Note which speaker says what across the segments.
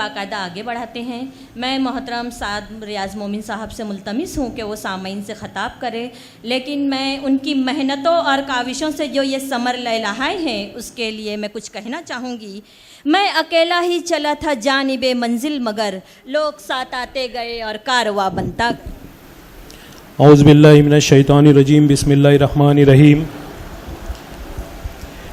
Speaker 1: बाकायदा आगे बढ़ाते हैं। मैं मोहतरम साद रियाज मोमिन साहब से मुल्तमिस हूँ कि वो सामईन से ख़ताब करें, लेकिन मैं उनकी मेहनतों और काविशों से जो ये समर लहलाए हैं उसके लिए मैं कुछ कहना चाहूँगी। मैं अकेला ही चला था जानिबे मंजिल, मगर लोग साथ आते गए और कारवा बनता।
Speaker 2: औज़ु बिल्लाहि मिनश शैतानिर रजीम, बिस्मिल्लाहिर रहमानिर रहीम।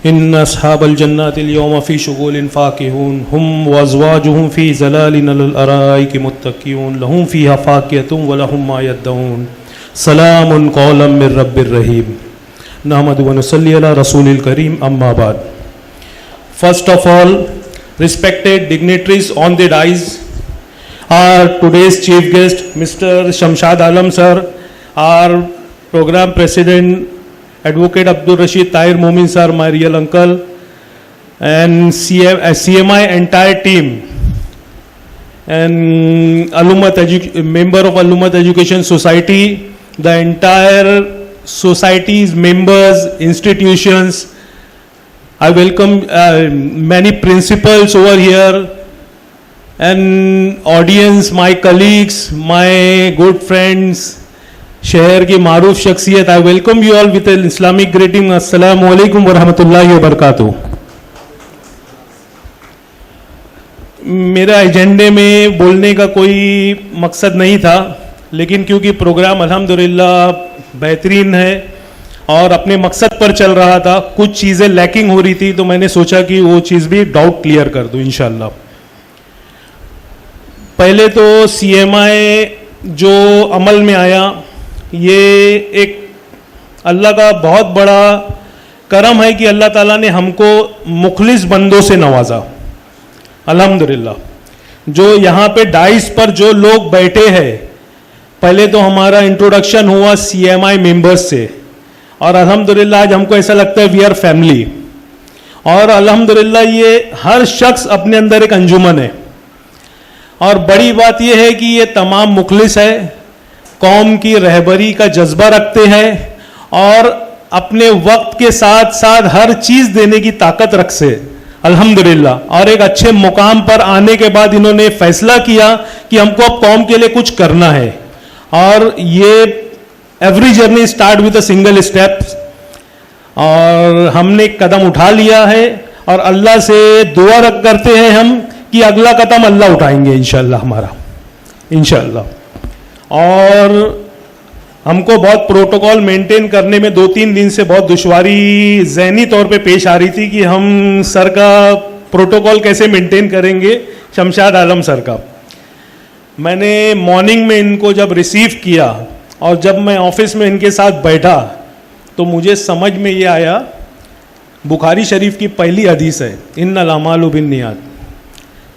Speaker 2: इन्न अस्हाबल जन्नतिल यौमा फ़ी शुगूलिन फ़ाकिहून हुम व अज़वाजुहुम फ़ी ज़लालिन अलल अराइकि मुत्तक़िऊन लहुम फ़ीहा फ़ाकिहतुन व लहुम मा यद्दऊन सलामुन क़ौलन मिर रब्बिर रहीम। नहमदु व नुसल्ली अला रसूलिल करीम, अम्मा बाद। First of all, respected dignitaries on the dais, our today's chief guest, Mr. Shamshad Alam sir, our program president, Advocate Abdul Rashid Tahir Momin sir, my real uncle, and CMI entire team, and member of Alumat Education Society, the entire society's members, institutions. I welcome many principals over here and audience, my colleagues, my good friends, शहर की मारूफ शख्सियत। I welcome you all with an Islamic greeting. अस्सलामु अलैकुम व रहमतुल्लाहि व बरकातुहू। मेरा एजेंडे में बोलने का कोई मकसद नहीं था, लेकिन क्योंकि प्रोग्राम अल्हम्दुलिल्लाह बेहतरीन है और अपने मकसद पर चल रहा था, कुछ चीज़ें लैकिंग हो रही थी, तो मैंने सोचा कि वो चीज़ भी डाउट क्लियर कर दूं इंशाल्लाह। पहले तो CMI जो अमल में आया, ये एक अल्लाह का बहुत बड़ा करम है कि अल्लाह ताला ने हमको मुखलिस बंदों से नवाजा, अल्हम्दुलिल्लाह। जो यहाँ पे डाइस पर जो लोग बैठे हैं, पहले तो हमारा इंट्रोडक्शन हुआ CMI मेंबर्स से, और अल्हम्दुलिल्लाह आज हमको ऐसा लगता है वी आर फैमिली। और अल्हम्दुलिल्लाह ये हर शख्स अपने अंदर एक अंजुमन है, और बड़ी बात ये है कि ये तमाम मुखलिस है, कौम की रहबरी का जज्बा रखते हैं और अपने वक्त के साथ साथ हर चीज़ देने की ताकत रखते हैं, अल्हम्दुलिल्लाह। और एक अच्छे मुकाम पर आने के बाद इन्होंने फैसला किया कि हमको अब कौम के लिए कुछ करना है, और ये every journey start with a single step, और हमने एक कदम उठा लिया है और अल्लाह से दुआ करते हैं हम कि अगला कदम अल्लाह उठाएंगे इंशाल्लाह हमारा, इंशाल्लाह। और हमको बहुत प्रोटोकॉल मेंटेन करने में 2-3 दिन से बहुत दुश्वारी ज़हनी तौर पे पेश आ रही थी कि हम सर का प्रोटोकॉल कैसे मेंटेन करेंगे, शमशाद आलम सर का। मैंने मॉर्निंग में इनको जब रिसीव किया और जब मैं ऑफिस में इनके साथ बैठा, तो मुझे समझ में ये आया, बुखारी शरीफ की पहली हदीस है, इन्नल अमालु बिन्नियात।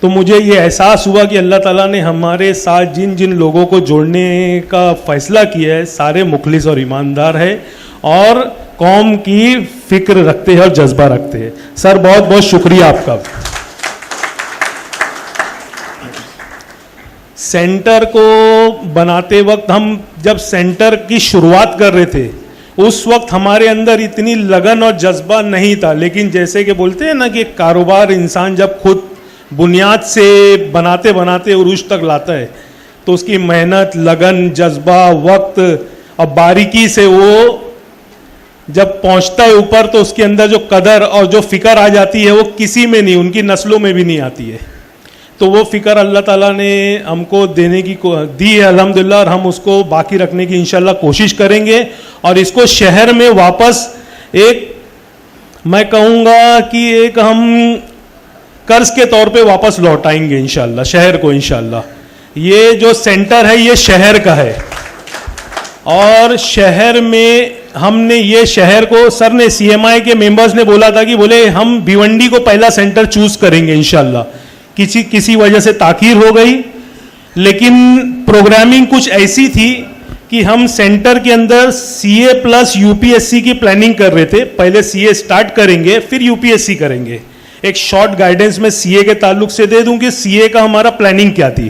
Speaker 2: तो मुझे ये एहसास हुआ कि अल्लाह ताला ने हमारे साथ जिन जिन लोगों को जोड़ने का फैसला किया है, सारे मुखलिस और ईमानदार है और कौम की फिक्र रखते हैं और जज्बा रखते हैं। सर बहुत बहुत शुक्रिया आपका। सेंटर को बनाते वक्त, हम जब सेंटर की शुरुआत कर रहे थे, उस वक्त हमारे अंदर इतनी लगन और जज्बा नहीं था, लेकिन जैसे कि बोलते हैं ना कि कारोबार इंसान जब खुद बुनियाद से बनाते बनाते उरूज तक लाता है, तो उसकी मेहनत, लगन, जज्बा, वक्त और बारीकी से वो जब पहुंचता है ऊपर, तो उसके अंदर जो कदर और जो फिक्र आ जाती है वो किसी में नहीं, उनकी नस्लों में भी नहीं आती है। तो वो फिक्र अल्लाह ताला ने हमको देने की दी है अल्हम्दुलिल्लाह, और हम उसको बाकी रखने की इंशाल्लाह कोशिश करेंगे। और इसको शहर में वापस एक, मैं कहूँगा कि एक हम कर्ज के तौर पे वापस लौटाएंगे इंशाल्लाह शहर को, इंशाल्लाह। ये जो सेंटर है ये शहर का है, और शहर में हमने ये शहर को, सर ने CMI के मेंबर्स ने बोला था कि बोले हम भिवंडी को पहला सेंटर चूज करेंगे इंशाल्लाह। किसी वजह से ताखीर हो गई, लेकिन प्रोग्रामिंग कुछ ऐसी थी कि हम सेंटर के अंदर CA प्लस UPSC की प्लानिंग कर रहे थे। पहले CA स्टार्ट करेंगे, फिर UPSC करेंगे। एक शॉर्ट गाइडेंस में CA के ताल्लुक से दे दूं कि CA का हमारा प्लानिंग क्या थी।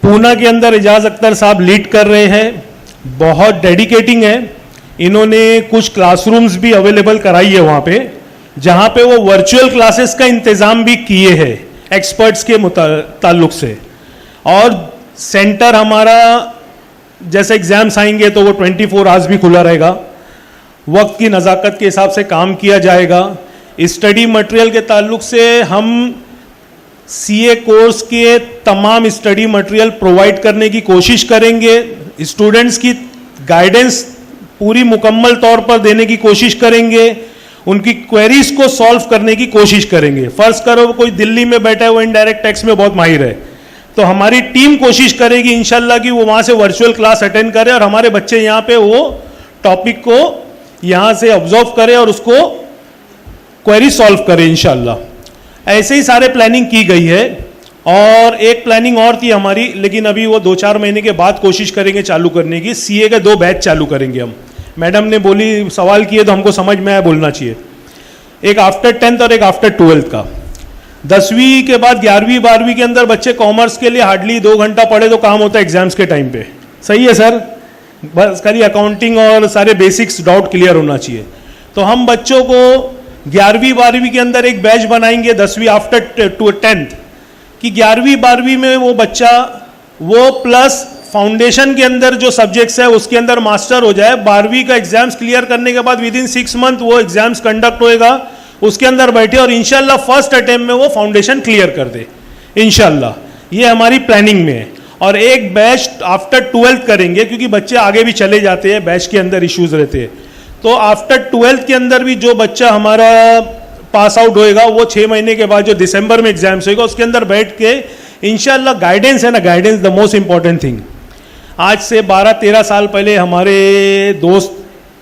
Speaker 2: पूना के अंदर एजाज अख्तर साहब लीड कर रहे हैं, बहुत डेडिकेटिंग है। इन्होंने कुछ क्लासरूम्स भी अवेलेबल कराई है वहाँ पे, जहाँ पे वो वर्चुअल क्लासेस का इंतज़ाम भी किए हैं। एक्सपर्ट्स के ताल्लुक से। और सेंटर हमारा जैसे एग्जाम्स आएंगे तो वो 24 आवर्स भी खुला रहेगा, वक्त की नज़ाकत के हिसाब से काम किया जाएगा। स्टडी मटेरियल के ताल्लुक से हम सीए कोर्स के तमाम स्टडी मटेरियल प्रोवाइड करने की कोशिश करेंगे, स्टूडेंट्स की गाइडेंस पूरी मुकम्मल तौर पर देने की कोशिश करेंगे, उनकी क्वेरीज को सॉल्व करने की कोशिश करेंगे। फर्ज करो कोई दिल्ली में बैठा है, वो इनडायरेक्ट टैक्स में बहुत माहिर है, तो हमारी टीम कोशिश करेगी इंशाल्लाह कि वो वहाँ से वर्चुअल क्लास अटेंड करे और हमारे बच्चे यहाँ पे वो टॉपिक को यहाँ से ऑब्जर्व करें और उसको क्वेरी सॉल्व करें इंशाल्लाह। ऐसे ही सारे प्लानिंग की गई है। और एक प्लानिंग और थी हमारी, लेकिन अभी वो 2-4 महीने के बाद कोशिश करेंगे चालू करने की। सीए के 2 बैच चालू करेंगे हम। मैडम ने बोली, सवाल किए तो हमको समझ में आया, बोलना चाहिए। एक आफ्टर 10th और एक आफ्टर 12th का। 10वीं के बाद 11वीं 12वीं के अंदर बच्चे कॉमर्स के लिए हार्डली 2 घंटा पढ़े तो काम होता है एग्जाम्स के टाइम पे। सही है सर? बस खाली अकाउंटिंग और सारे बेसिक्स डाउट क्लियर होना चाहिए। तो हम बच्चों को 11वीं 12वीं के अंदर एक बैच बनाएंगे 10वीं आफ्टर 10th कि 11वीं 12वीं में वो बच्चा वो प्लस फाउंडेशन के अंदर जो सब्जेक्ट्स है उसके अंदर मास्टर हो जाए। 12वीं का एग्जाम्स क्लियर करने के बाद विदिन 6 मंथ वो एग्जाम्स कंडक्ट होएगा, उसके अंदर बैठे और इंशाल्लाह फर्स्ट अटेम्प्ट में वो फाउंडेशन क्लियर कर दे इंशाल्लाह। ये हमारी प्लानिंग में है। और एक बैच आफ्टर 12th करेंगे क्योंकि बच्चे आगे भी चले जाते हैं, बैच के अंदर इश्यूज रहते हैं। तो आफ्टर 12th के अंदर भी जो बच्चा हमारा पास आउट होएगा वो 6 महीने के बाद जो दिसंबर में एग्जाम्स होएगा उसके अंदर बैठ के इंशाल्लाह गाइडेंस है ना, guidance the most important thing. आज से 12-13 साल पहले हमारे दोस्त,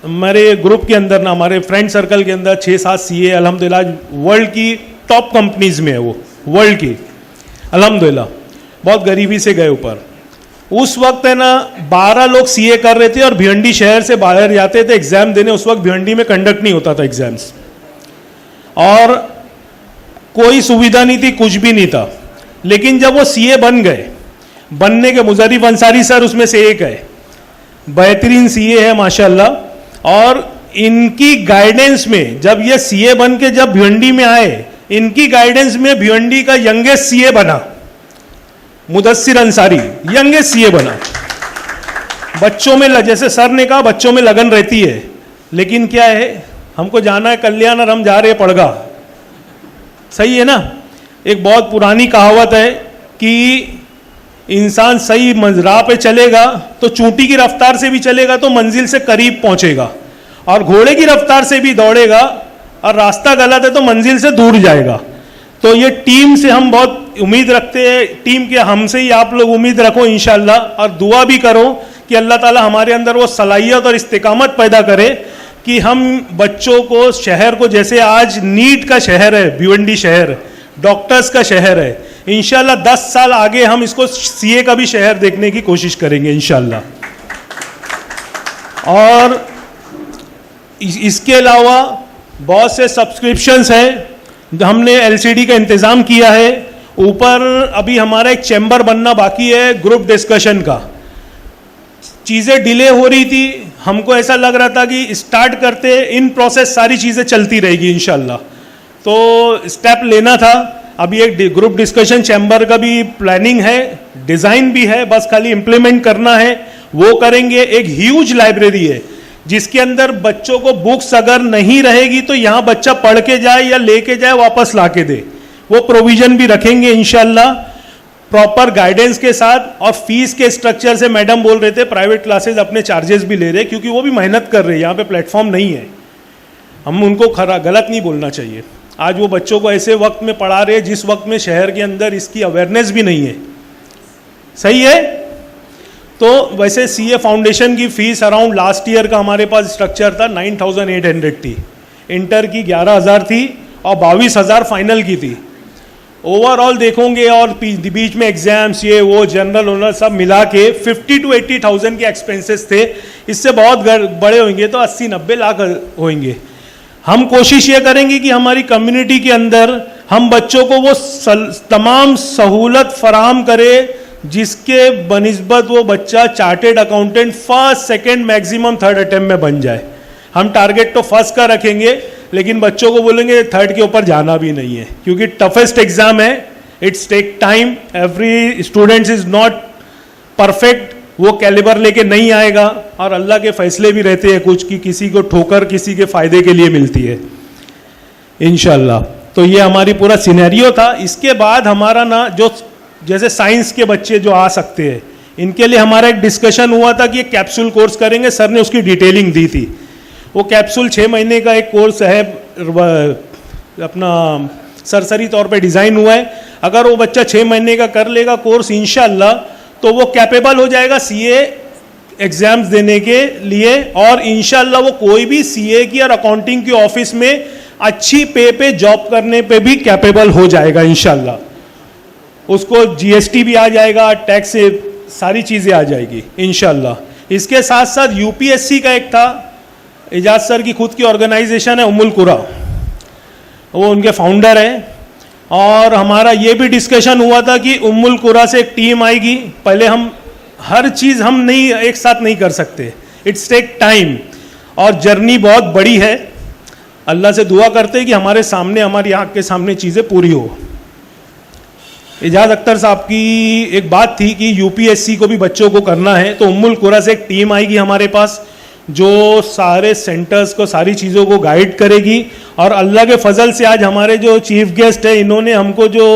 Speaker 2: हमारे ग्रुप के अंदर ना, हमारे फ्रेंड सर्कल के अंदर 6-7 सीए अल्हम्दुलिल्लाह वर्ल्ड की टॉप कंपनीज में है, वो वर्ल्ड की अल्हम्दुलिल्लाह, बहुत गरीबी से गए ऊपर। उस वक्त है ना 12 लोग सीए कर रहे थे और भिवंडी शहर से बाहर जाते थे एग्जाम देने। उस वक्त भिवंडी में कंडक्ट नहीं होता था एग्जाम्स और कोई सुविधा नहीं थी, कुछ भी नहीं था। लेकिन जब वो सीए बन गए, बनने के मुजरिफ अंसारी सर उसमें से एक है, बेहतरीन सीए है माशाल्लाह। और इनकी गाइडेंस में जब ये सीए बन के जब भिवंडी में आए, इनकी गाइडेंस में भिवंडी का यंगेस्ट सीए बना, मुदस्सिर अंसारी यंगेस्ट सीए बना। बच्चों में जैसे सर ने कहा बच्चों में लगन रहती है, लेकिन क्या है, हमको जाना है कल्याण और हम जा रहे हैं पड़गा। सही है ना? एक बहुत पुरानी कहावत है कि इंसान सही राह पे चलेगा तो चूंटी की रफ्तार से भी चलेगा तो मंजिल से करीब पहुंचेगा, और घोड़े की रफ्तार से भी दौड़ेगा और रास्ता गलत है तो मंजिल से दूर जाएगा। तो ये टीम से हम बहुत उम्मीद रखते हैं, टीम के हमसे ही आप लोग उम्मीद रखो इंशाल्लाह, और दुआ भी करो कि अल्लाह ताला हमारे अंदर वो सलाहियत और इस्तिकामत पैदा करे कि हम बच्चों को, शहर को, जैसे आज नीट का शहर है भिवंडी शहर, डॉक्टर्स का शहर है, इंशाल्लाह 10 साल आगे हम इसको सीए का भी शहर देखने की कोशिश करेंगे इंशाल्लाह। और इसके अलावा बहुत से सब्सक्रिप्शंस हैं, हमने एलसीडी का इंतज़ाम किया है। ऊपर अभी हमारा एक चैम्बर बनना बाकी है ग्रुप डिस्कशन का। चीज़ें डिले हो रही थी, हमको ऐसा लग रहा था कि स्टार्ट करते इन प्रोसेस सारी चीज़ें चलती रहेगी इंशाल्लाह, तो स्टेप लेना था। अभी एक ग्रुप डिस्कशन चैम्बर का भी प्लानिंग है, डिज़ाइन भी है, बस खाली इम्प्लीमेंट करना है, वो करेंगे। एक ह्यूज लाइब्रेरी है जिसके अंदर बच्चों को बुक्स अगर नहीं रहेगी तो यहाँ बच्चा पढ़ के जाए या लेके जाए वापस ला के दे, वो प्रोविजन भी रखेंगे इंशाल्लाह प्रॉपर गाइडेंस के साथ। और फीस के स्ट्रक्चर से मैडम बोल रहे थे प्राइवेट क्लासेस अपने चार्जेस भी ले रहे हैं क्योंकि वो भी मेहनत कर रहे हैं, यहाँ पे प्लेटफॉर्म नहीं है, हम उनको गलत नहीं बोलना चाहिए। आज वो बच्चों को ऐसे वक्त में पढ़ा रहे हैं जिस वक्त में शहर के अंदर इसकी अवेयरनेस भी नहीं है। सही है? तो वैसे सीए फाउंडेशन की फीस अराउंड लास्ट ईयर का हमारे पास स्ट्रक्चर था 9,800 थी, इंटर की 11,000 थी और 22,000 फाइनल की थी। ओवरऑल देखोगे और बीच में एग्जाम्स ये वो जनरल ओनर सब मिला के 50 to 80,000 के एक्सपेंसेस थे। इससे बहुत बड़े होंगे तो 80-90 लाख होंगे। हम कोशिश ये करेंगे कि हमारी कम्युनिटी के अंदर हम बच्चों को वो तमाम सहूलत फराहम करें जिसके बनिस्बत वो बच्चा chartered accountant first, second, maximum third attempt में बन जाए। हम टारगेट तो फर्स्ट का रखेंगे, लेकिन बच्चों को बोलेंगे थर्ड के ऊपर जाना भी नहीं है क्योंकि टफेस्ट एग्जाम है it's take time, every students is not perfect, वो कैलिबर लेके नहीं आएगा, और अल्लाह के फैसले भी रहते हैं कुछ कि किसी को ठोकर किसी के फायदे के लिए मिलती है इंशाल्लाह। तो ये हमारी पूरा सिनेरियो था। इसके बाद हमारा ना जो जैसे साइंस के बच्चे जो आ सकते हैं, इनके लिए हमारा एक डिस्कशन हुआ था कि ये कैप्सूल कोर्स करेंगे, सर ने उसकी डिटेलिंग दी थी। वो कैप्सूल 6 महीने का एक कोर्स है, अपना सरसरी तौर पे डिज़ाइन हुआ है। अगर वो बच्चा 6 महीने का कर लेगा कोर्स इंशाल्लाह, तो वो कैपेबल हो जाएगा सीए एग्जाम्स देने के लिए, और इंशाल्लाह वो कोई भी सीए की और अकाउंटिंग की ऑफिस में अच्छी पे जॉब करने पे भी कैपेबल हो जाएगा इंशाल्लाह। उसको जीएसटी भी आ जाएगा, टैक्स से सारी चीज़ें आ जाएगी इंशाल्लाह। इसके साथ साथ यूपीएससी का एक था, एजाज सर की खुद की ऑर्गेनाइजेशन है उम्मुल कुरा, वो उनके फाउंडर हैं, और हमारा ये भी डिस्कशन हुआ था कि उम्मुल कुरा से एक टीम आएगी। पहले हम हर चीज़ हम नहीं एक साथ नहीं कर सकते, इट्स टेक टाइम, और जर्नी बहुत बड़ी है। अल्लाह से दुआ करते हैं कि हमारे सामने, हमारी आँख के सामने चीज़ें पूरी हो। एजाज अख्तर साहब की एक बात थी कि यूपीएससी को भी बच्चों को करना है, तो उम्मुल कुरा से एक टीम आएगी हमारे पास जो सारे सेंटर्स को, सारी चीज़ों को गाइड करेगी। और अल्लाह के फजल से आज हमारे जो चीफ गेस्ट है, इन्होंने हमको जो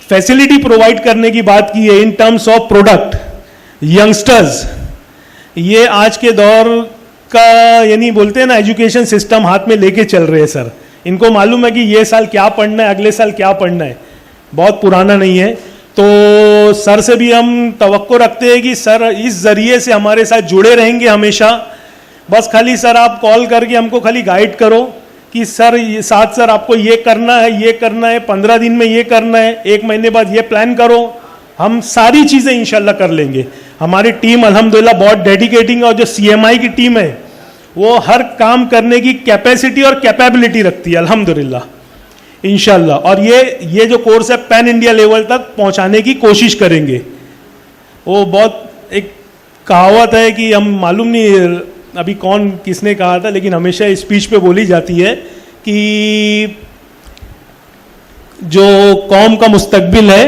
Speaker 2: फैसिलिटी प्रोवाइड करने की बात की है in terms of product, youngsters, ये आज के दौर का यानी बोलते हैं ना एजुकेशन सिस्टम हाथ में लेके चल रहे हैं सर। इनको मालूम है कि ये साल क्या पढ़ना है, अगले साल क्या पढ़ना है, बहुत पुराना नहीं है। तो सर से भी हम तवक्को रखते हैं कि सर इस ज़रिए से हमारे साथ जुड़े रहेंगे हमेशा। बस खाली सर आप कॉल करके हमको खाली गाइड करो कि सर साथ सर आपको ये करना है, ये करना है, 15 दिन में ये करना है, 1 महीने बाद ये प्लान करो, हम सारी चीज़ें इंशाल्लाह कर लेंगे। हमारी टीम अल्हम्दुलिल्लाह बहुत डेडिकेटिंग, और जो सीएमआई की टीम है वो हर काम करने की कैपेसिटी और कैपेबिलिटी रखती है अल्हम्दुलिल्लाह इंशाल्लाह। और ये जो कोर्स है पैन इंडिया लेवल तक पहुंचाने की कोशिश करेंगे। वो बहुत एक कहावत है कि हम मालूम नहीं अभी कौन किसने कहा था, लेकिन हमेशा स्पीच पे बोली जाती है कि जो कौम का मुस्तकबिल है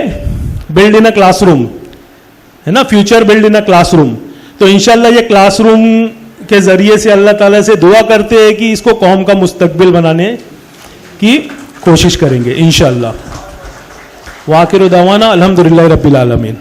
Speaker 2: बिल्ड इन अ क्लासरूम, है ना, future build in a classroom. तो इंशाल्लाह ये क्लासरूम के ज़रिए से अल्लाह ताला से दुआ करते हैं कि इसको कौम का मुस्तकबिल बनाने की कोशिश करेंगे इंशाल्लाह। वाकिर दावाना अल्हम्दुलिल्लाह रब्बिल आलमीन।